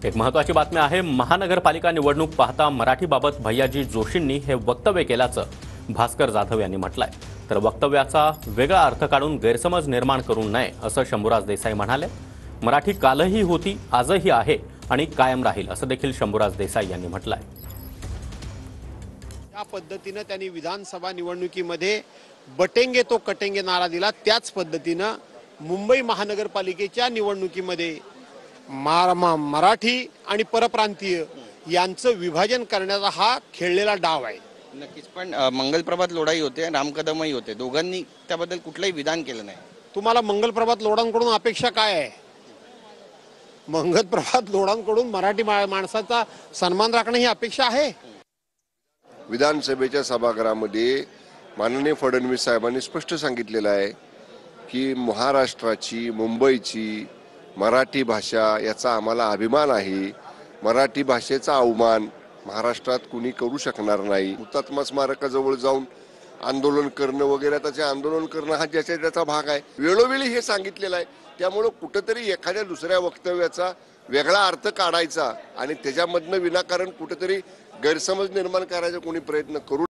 एक महत्त्वाची बातमी आहे। महानगरपालिका निवडणूक पाहता मराठीबाबत भैयाजी जोशींनी हे वक्तव्य केल्याचं भास्कर जाधव यांनी म्हटलंय। तर वक्तव्याचा वेगळा अर्थ काढून गैरसमज निर्माण करू नये असं शंभूराज देसाई म्हणाले। मराठी कालही होती, आजही आहे आणि कायम राहील असं देखील शंभूराज देसाई यांनी म्हटलंय। या पद्धतीने त्यांनी विधानसभा निवडणुकीमध्ये बटेंगे तो कटेंगे नारा दिला। त्याच पद्धतीने मुंबई महानगरपालिकेच्या निवडणुकीमध्ये मराठी आणि परप्रांतीय यांचं विभाजन करण्याचा हा खेळलेला डाव आहे। नक्कीच, पण मंगलप्रभात लोढाई होते, राम कदमही होते, दोघांनी त्याबद्दल कुठलंही विधान केलं नाही। तुम्हाला मंगलप्रभात लोढांकडून अपेक्षा काय आहे? मंगलप्रभात लोढांकडून मराठी माणसाचा सन्मान राखणं ही अपेक्षा आहे। विधानसभेच्या सभागृहामध्ये माननीय फडणवीस साहेबांनी स्पष्ट सांगितलेलं आहे की महाराष्ट्राची, मुंबईची मराठी भाषा याचा आम्हाला अभिमान आहे। मराठी भाषेचा अवमान महाराष्ट्रात कुणी करू शकणार नाही। हुतात्मा स्मारकाजवळ जाऊन आंदोलन करणं वगैरे, त्याचे आंदोलन करणं हा ज्याच्या त्याचा भाग आहे। वेळोवेळी हे सांगितलेलं आहे। त्यामुळे कुठेतरी एखाद्या दुसऱ्या वक्तव्याचा वेगळा अर्थ काढायचा आणि त्याच्यामधनं विनाकारण कुठेतरी गैरसमज निर्माण करायचा कोणी प्रयत्न करू